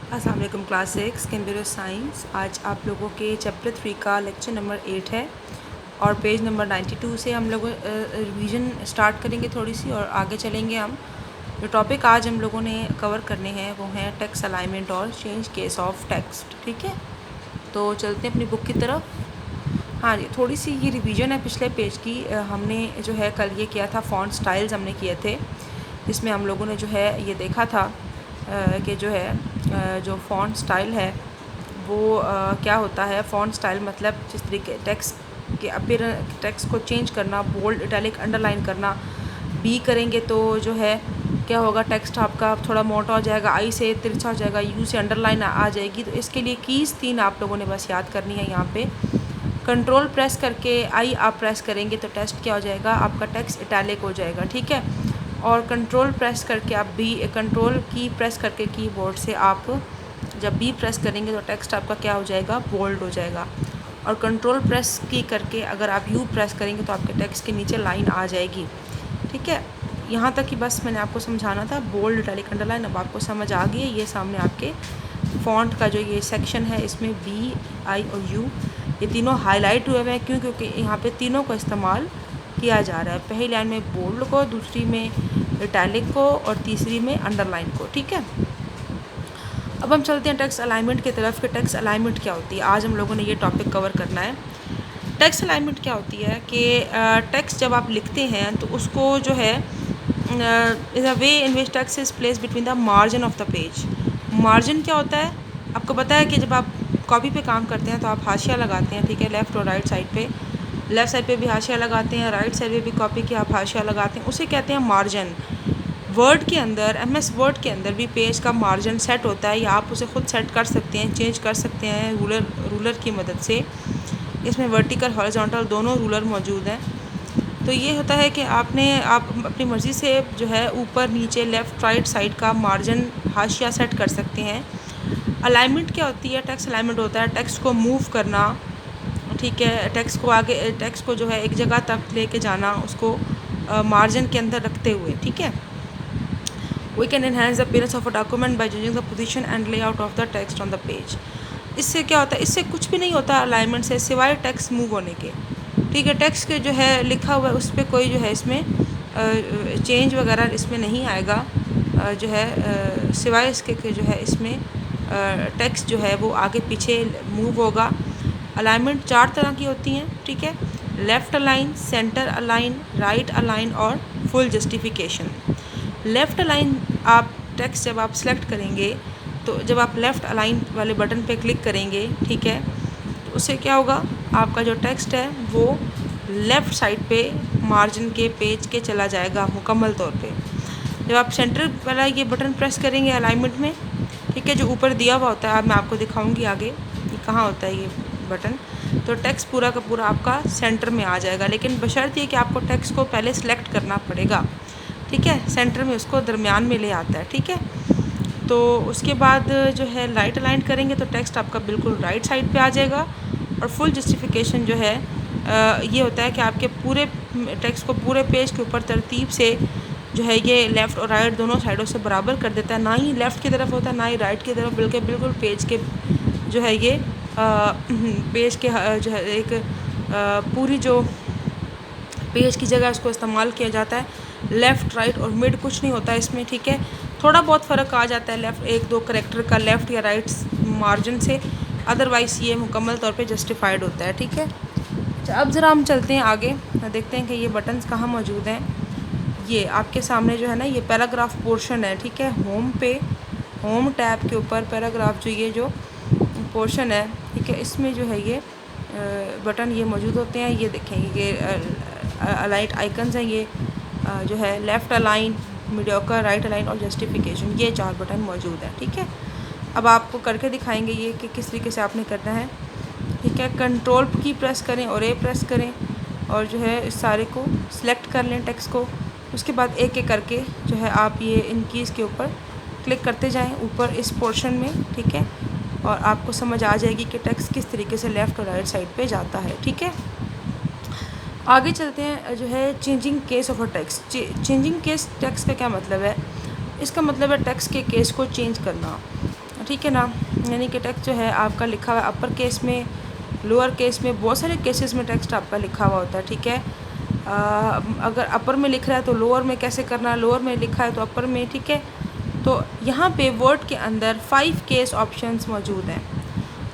अस्सलाम वालेकुम class 6 computer science. आज आप लोगों के चैप्टर 3 का लेक्चर नंबर 8 है और पेज नंबर 92 से हम लोग रिवीजन स्टार्ट करेंगे थोड़ी सी और आगे चलेंगे। हम जो टॉपिक आज हम लोगों ने कवर करने हैं वो हैं टेक्स्ट अलाइनमेंट और चेंज केस ऑफ टेक्स्ट। ठीक है, तो चलते हैं अपनी बुक की तरफ। हाँ जी, थोड़ी सी ये रिवीजन है पिछले पेज की। हमने जो है कल ये किया था, फ़ॉन्ट स्टाइल्स हमने किए थे, जिसमें हम लोगों ने जो है ये देखा था कि जो है जो फ़ॉन्ट स्टाइल है वो क्या होता है। फ़ॉन्ट स्टाइल मतलब जिस तरीके टेक्स्ट के अपीयरेंस, टेक्स्ट को चेंज करना, बोल्ड, इटैलिक, अंडरलाइन करना। बी करेंगे तो जो है क्या होगा, टेक्स्ट आपका थोड़ा मोटा हो जाएगा, आई से तिरछा हो जाएगा, यू से अंडरलाइन आ जाएगी। तो इसके लिए कीज़ 3 आप लोगों ने बस याद करनी है। यहाँ पे कंट्रोल प्रेस करके आई आप प्रेस करेंगे तो टेक्स्ट क्या हो जाएगा, आपका टेक्स्ट इटैलिक हो जाएगा। ठीक है, और कंट्रोल प्रेस करके आप बी, कंट्रोल की प्रेस करके कीबोर्ड से आप जब बी प्रेस करेंगे तो टेक्स्ट आपका क्या हो जाएगा, बोल्ड हो जाएगा। और कंट्रोल प्रेस की करके अगर आप यू प्रेस करेंगे तो आपके टेक्स्ट के नीचे लाइन आ जाएगी। ठीक है, यहाँ तक कि बस मैंने आपको समझाना था। बोल्ड, इटैलिक, अंडरलाइन अब आपको समझ आ गई है। ये सामने आपके फ़ॉन्ट का जो ये सेक्शन है, इसमें बी, आई और यू ये तीनों हाईलाइट हुए हुए हैं। क्यों? क्योंकि यहाँ पे तीनों को इस्तेमाल किया जा रहा है। पहली लाइन में बोल्ड को, दूसरी में इटैलिक को और तीसरी में अंडरलाइन को। ठीक है, अब हम चलते हैं टेक्स्ट अलाइनमेंट की तरफ कि टेक्स्ट अलाइनमेंट क्या होती है। आज हम लोगों ने ये टॉपिक कवर करना है। टेक्स्ट अलाइनमेंट क्या होती है कि टेक्स्ट जब आप लिखते हैं तो उसको जो है is a way in which text is place between the margin of the page. Margin क्या होता है, आपको पता है कि जब आप कॉपी पे काम करते हैं तो आप हाशिया लगाते हैं। ठीक है, लेफ़्ट और राइट साइड पे, लेफ़्ट साइड पे भी हाशिया लगाते हैं, राइट साइड पे भी कॉपी के आप हाशिया लगाते हैं, उसे कहते हैं मार्जिन। वर्ड के अंदर, एमएस वर्ड के अंदर भी पेज का मार्जिन सेट होता है, या आप उसे खुद सेट कर सकते हैं, चेंज कर सकते हैं रूलर की मदद से। इसमें वर्टिकल, हॉरिजॉन्टल दोनों रूलर मौजूद हैं। तो ये होता है कि आप अपनी मर्ज़ी से जो है ऊपर नीचे, लेफ़्ट राइट साइड का मार्जिन, हाशिया सेट कर सकते हैं। अलाइनमेंट क्या होती है, टेक्स्ट अलाइनमेंट होता है टेक्स्ट को मूव करना। ठीक है, टेक्स्ट को आगे, टेक्स्ट को जो है एक जगह तक लेके जाना, उसको मार्जिन के अंदर रखते हुए। ठीक है, We can enhance the appearance of a document by changing the position and layout of the text on the page. इससे क्या होता है, इससे कुछ भी नहीं होता अलाइनमेंट से, सिवाय टेक्स्ट मूव होने के। ठीक है, टेक्स्ट के जो है लिखा हुआ है उस पर कोई जो है इसमें चेंज वगैरह इसमें नहीं आएगा। जो है सिवाय इसके कि जो है इसमें टेक्स्ट जो है वो आगे पीछे मूव होगा। अलाइनमेंट 4 तरह की होती हैं। ठीक है, left align, centre align, right align और फुल जस्टिफिकेशन। लेफ़्ट अलाइन आप टेक्स्ट जब आप सेलेक्ट करेंगे तो जब आप लेफ़्ट अलाइन वाले बटन पे क्लिक करेंगे, ठीक है, तो उससे क्या होगा, आपका जो टेक्स्ट है वो लेफ़्ट साइड पे मार्जिन के पेज के चला जाएगा मुकम्मल तौर पे। जब आप सेंटर वाला ये बटन प्रेस करेंगे अलाइनमेंट में, ठीक है, जो ऊपर दिया हुआ होता है, अब मैं आपको दिखाऊंगी आगे ये कहाँ होता है ये बटन, तो टेक्स्ट पूरा का पूरा आपका सेंटर में आ जाएगा। लेकिन बशर्त ये कि आपको टेक्स्ट को पहले सेलेक्ट करना पड़ेगा। ठीक है, सेंटर में उसको दरमियान में ले आता है। ठीक है, तो उसके बाद जो है राइट अलाइन करेंगे तो टेक्स्ट आपका बिल्कुल राइट साइड पे आ जाएगा। और फुल जस्टिफिकेशन जो है ये होता है कि आपके पूरे टेक्स्ट को पूरे पेज के ऊपर तरतीब से जो है ये लेफ़्ट और राइट दोनों साइडों से बराबर कर देता है। ना ही लेफ़्ट की तरफ होता है ना ही राइट की तरफ, बल्कि बिल्कुल पेज के जो है ये पेज के जो है एक पूरी जो पेज की जगह इसको इस्तेमाल किया जाता है। लेफ़्ट, राइट और मिड कुछ नहीं होता इसमें। ठीक है, थोड़ा बहुत फ़र्क आ जाता है लेफ़्ट, 1-2 करैक्टर का लेफ़्ट या राइट मार्जिन से, अदरवाइज़ ये मुकम्मल तौर पे जस्टिफाइड होता है। ठीक है, अच्छा अब ज़रा हम चलते हैं आगे, देखते हैं कि ये बटन्स कहाँ मौजूद हैं। ये आपके सामने जो है ना, ये पैराग्राफ पोर्शन है। ठीक है, होम पे, होम टैब के ऊपर पैराग्राफ जो ये जो पोर्शन है, ठीक है, इसमें जो है ये बटन ये मौजूद होते हैं। ये देखें, ये अलाइट आइकन्स हैं, ये जो है left align, mediocre, right align और जस्टिफिकेशन, ये 4 बटन मौजूद हैं। ठीक है, अब आपको करके दिखाएंगे ये कि किस तरीके से आपने करना है। ठीक है, कंट्रोल की प्रेस करें और ए प्रेस करें और जो है इस सारे को सिलेक्ट कर लें टेक्स्ट को। उसके बाद एक एक करके जो है आप ये इन कीज़ के ऊपर क्लिक करते जाएं ऊपर इस पोर्शन में। ठीक है, और आपको समझ आ जाएगी कि टेक्स्ट किस तरीके से लेफ़्ट और राइट साइड पे जाता है। ठीक है, आगे चलते हैं जो है changing case of a text. Changing case text का क्या मतलब है, इसका मतलब है टेक्स्ट के केस को चेंज करना। ठीक है ना। यानी कि टेक्स्ट जो है आपका लिखा हुआ है अपर केस में, लोअर केस में, बहुत सारे केसेस में टेक्स्ट आपका लिखा हुआ होता है। ठीक है, अगर अपर में लिख रहा है तो लोअर में कैसे करना है, लोअर में लिखा है तो अपर में। ठीक है, तो यहाँ पे वर्ड के अंदर 5 केस ऑप्शंस मौजूद हैं।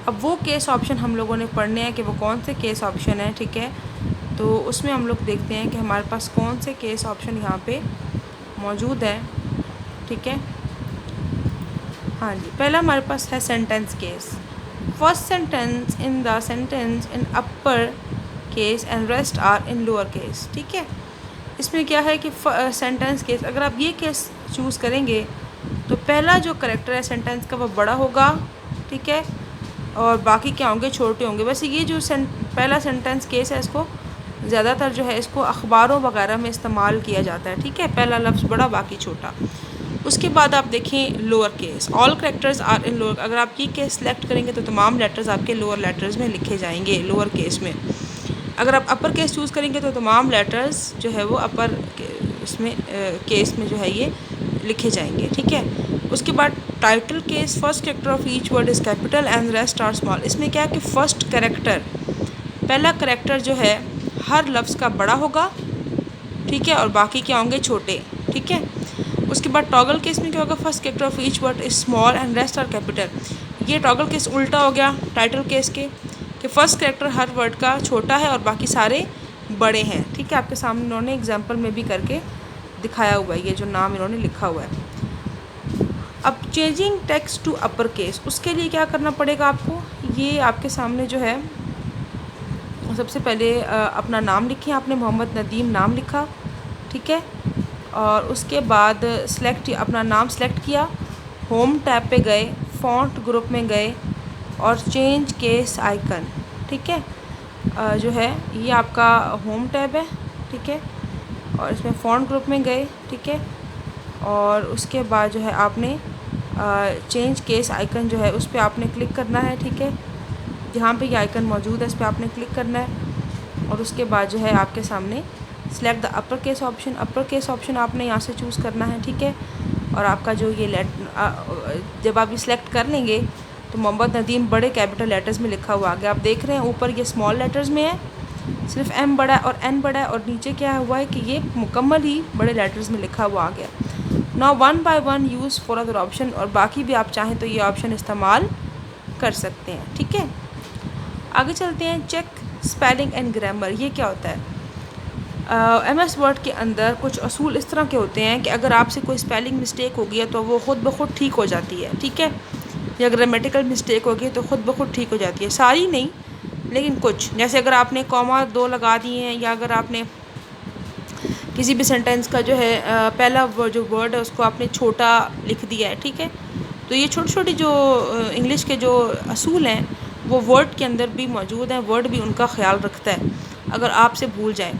अब वो केस ऑप्शन हम लोगों ने पढ़ने हैं कि वो कौन से केस ऑप्शन हैं। ठीक है, तो उसमें हम लोग देखते हैं कि हमारे पास कौन से केस ऑप्शन यहाँ पे मौजूद है। ठीक है, हाँ जी, पहला हमारे पास है sentence case. First sentence in the sentence in upper case and rest are in lower case. ठीक है, इसमें क्या है कि सेंटेंस केस, अगर आप ये केस चूज़ करेंगे तो पहला जो करेक्टर है सेंटेंस का वो बड़ा होगा। ठीक है, और बाकी क्या होंगे, छोटे होंगे। वैसे ये जो पहला सेंटेंस केस है इसको ज़्यादातर जो है इसको अखबारों वगैरह में इस्तेमाल किया जाता है। ठीक है, पहला लफ्ज़ बड़ा बाकी छोटा। उसके बाद आप देखें lower case, all characters are in lower. अगर आप ये केस सेलेक्ट करेंगे तो तमाम लेटर्स आपके लोअर लेटर्स में लिखे जाएंगे, लोअर केस में। अगर आप अपर केस चूज़ करेंगे तो तमाम लेटर्स जो है वो अपर इसमें केस में जो है ये लिखे जाएंगे। ठीक है, उसके बाद title case, first character of each word is capital and rest are small. इसमें क्या है कि फ़र्स्ट कैरेक्टर, पहला कैरेक्टर जो है हर लफ्ज़ का बड़ा होगा। ठीक है, और बाकी क्या होंगे, छोटे। ठीक है, उसके बाद टॉगल केस में क्या होगा, first character of each word is small and rest are capital. ये टॉगल केस उल्टा हो गया टाइटल केस के, कि फर्स्ट कैरेक्टर हर वर्ड का छोटा है और बाकी सारे बड़े हैं। ठीक है, आपके सामने इन्होंने एग्जांपल में भी करके दिखाया हुआ है, ये जो नाम इन्होंने लिखा हुआ है। अब changing text to upper case, उसके लिए क्या करना पड़ेगा आपको, ये आपके सामने जो है सबसे पहले अपना नाम लिखें। आपने मोहम्मद नदीम नाम लिखा। ठीक है, और उसके बाद अपना नाम सेलेक्ट किया, होम टैब पे गए, फ़ॉन्ट ग्रुप में गए और चेंज केस आइकन। ठीक है, जो है ये आपका होम टैब है। ठीक है, और इसमें फ़ॉन्ट ग्रुप में गए। ठीक है, और उसके बाद जो है आपने चेंज केस आइकन जो है उस पर आपने क्लिक करना है। ठीक है, जहाँ पे ये आइकन मौजूद है इस पर आपने क्लिक करना है, और उसके बाद जो है आपके सामने select the upper case option, upper case option आपने यहाँ से चूज़ करना है। ठीक है, और आपका जो ये जब आप ये सिलेक्ट कर लेंगे तो मोहम्मद नदीम बड़े कैपिटल लेटर्स में लिखा हुआ आ गया। आप देख रहे हैं ऊपर ये स्मॉल लेटर्स में है, सिर्फ एम बड़ा है और एन बड़ा है, और नीचे क्या हुआ है कि ये मुकम्मल ही बड़े लेटर्स में लिखा हुआ आ गया। Now 1 by 1 use for other option, और बाकी भी आप चाहें तो ये ऑप्शन इस्तेमाल कर सकते हैं। ठीक है, आगे चलते हैं। चेक स्पेलिंग एंड ग्रामर, ये क्या होता है। MS वर्ड के अंदर कुछ असूल इस तरह के होते हैं कि अगर आपसे कोई स्पेलिंग मिस्टेक हो गई है तो वो ख़ुद ब खुद ठीक हो जाती है। ठीक है, या ग्रामेटिकल मिस्टेक हो गई तो ख़ुद ब खुद ठीक हो जाती है, सारी नहीं लेकिन कुछ। जैसे अगर आपने कॉमा 2 लगा दिए हैं, या अगर आपने किसी भी सेंटेंस का जो है पहला जो वर्ड है उसको आपने छोटा लिख दिया है। ठीक है, तो ये छोटी छोटी जो इंग्लिश के जो असूल हैं वो वर्ड के अंदर भी मौजूद हैं, वर्ड भी उनका ख्याल रखता है अगर आपसे भूल जाए।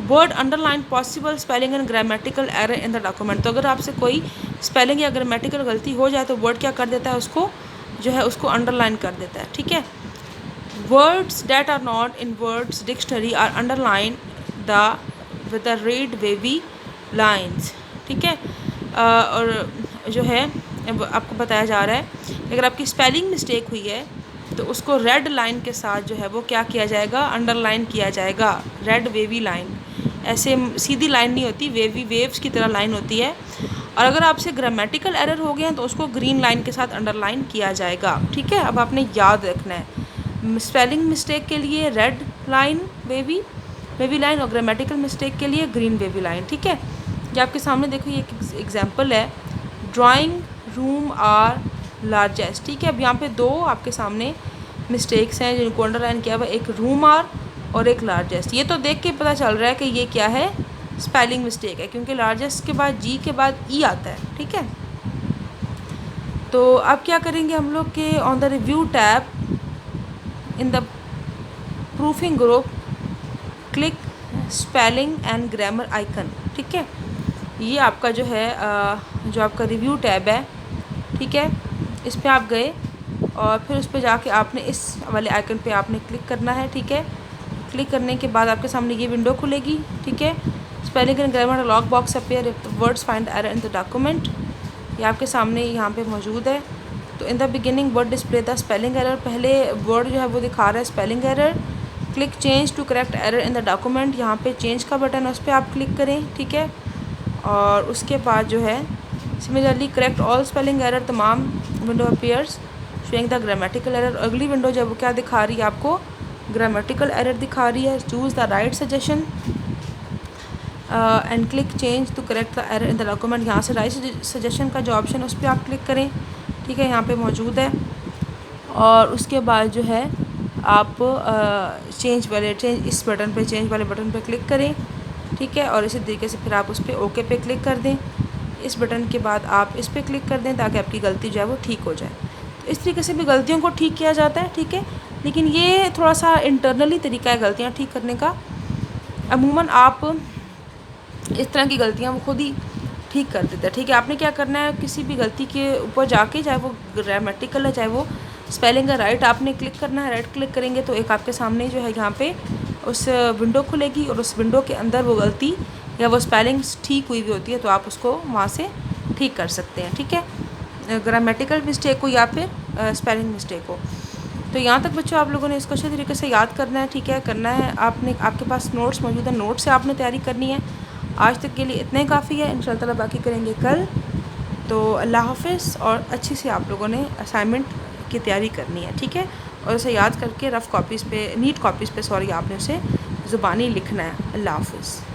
Word underline possible spelling and grammatical error in the document, तो अगर आपसे कोई स्पेलिंग या ग्रामेटिकल गलती हो जाए तो वर्ड क्या कर देता है, उसको जो है उसको अंडरलाइन कर देता है। ठीक है, words that are not in words dictionary are underline the with the red wavy lines. ठीक है, और जो है आपको बताया जा रहा है कि अगर आपकी स्पेलिंग मिस्टेक हुई है तो उसको रेड लाइन के साथ जो है वो क्या किया जाएगा, अंडरलाइन किया जाएगा। रेड वेवी लाइन, ऐसे सीधी लाइन नहीं होती, वेवी वेव्स की तरह लाइन होती है। और अगर आपसे ग्रामेटिकल एरर हो गए हैं तो उसको ग्रीन लाइन के साथ अंडरलाइन किया जाएगा। ठीक है, अब आपने याद रखना है, स्पेलिंग मिस्टेक के लिए रेड लाइन वेवी लाइन, और ग्रामेटिकल मिस्टेक के लिए ग्रीन वेवी लाइन। ठीक है, ये आपके सामने देखो, ये एक एग्जाम्पल है, ड्राइंग रूम आर लार्जेस्ट। ठीक है, अब यहाँ पे 2 आपके सामने मिस्टेक्स हैं जिनको अंडरलाइन किया हुआ, एक रूम आर और एक लार्जेस्ट। ये तो देख के पता चल रहा है कि ये क्या है, स्पेलिंग मिस्टेक है, क्योंकि लार्जेस्ट के बाद जी के बाद ई आता है। ठीक है, तो अब क्या करेंगे हम लोग कि on the review tab in the proofing group click spelling and grammar icon. ठीक है, ये आपका जो है जो आपका रिव्यू टैब है। ठीक है, इस पर आप गए और फिर उस पर जाके आपने इस वाले आइकन पे आपने क्लिक करना है। ठीक है, क्लिक करने के बाद आपके सामने ये विंडो खुलेगी। ठीक है, spelling and grammar log box appear if words find error in the document, ये आपके सामने यहाँ पे मौजूद है। तो in the beginning word display the spelling error, पहले वर्ड जो है वो दिखा रहा है spelling error. Click change to correct error in the document, यहाँ पे चेंज का बटन है उस पर आप क्लिक करें, ठीक है। और उसके बाद जो है similarly correct all spelling error, तमाम window appears showing the grammatical error. अगली विंडो जो है वो क्या दिखा रही है आपको, ग्रामेटिकल एरर दिखा रही है। Choose the right suggestion and click change to correct the error in the document, यहाँ से राइट सजेशन का जो ऑप्शन है उस पर आप क्लिक करें, ठीक है, यहाँ पे मौजूद है। और उसके बाद जो है आप चेंज इस बटन पे, चेंज वाले बटन पे क्लिक करें, ठीक है। और इसी तरीके से फिर आप उस पर ओके पे क्लिक कर दें। इस बटन के बाद आप इस पर क्लिक कर दें ताकि आपकी गलती जो है वो ठीक हो जाए। तो इस तरीके से भी गलतियों को ठीक किया जाता है, ठीक है। लेकिन ये थोड़ा सा इंटरनली तरीका है गलतियाँ ठीक करने का। अमूमन आप इस तरह की गलतियाँ वो खुद ही ठीक कर देता है, ठीक है। आपने क्या करना है, किसी भी गलती के ऊपर जाके, चाहे वो ग्रामेटिकल है चाहे वो स्पेलिंग है, राइट आपने क्लिक करना है। राइट क्लिक करेंगे तो एक आपके सामने जो है यहाँ पे उस विंडो खुलेगी और उस विंडो के अंदर वो गलती या वो स्पेलिंग्स ठीक हुई भी होती है तो आप उसको वहाँ से ठीक कर सकते हैं, ठीक है, ग्रामेटिकल मिस्टेक हो या फिर स्पेलिंग मिस्टेक हो। तो यहाँ तक बच्चों आप लोगों ने इसको अच्छे तरीके से याद करना है, ठीक है, करना है। आपके पास नोट्स मौजूद है, नोट से आपने तैयारी करनी है। आज तक के लिए इतना ही काफ़ी है, इंशाअल्लाह ताला बाकी करेंगे कल। तो अल्लाह हाफ़िज़। और अच्छी सी आप लोगों ने असाइनमेंट की तैयारी करनी है, ठीक है। और उसे याद करके रफ़ कॉपीज़ पे, नीट कॉपीज़ पे सॉरी, आपने उसे ज़ुबानी लिखना है। अल्लाह हाफ़िज़।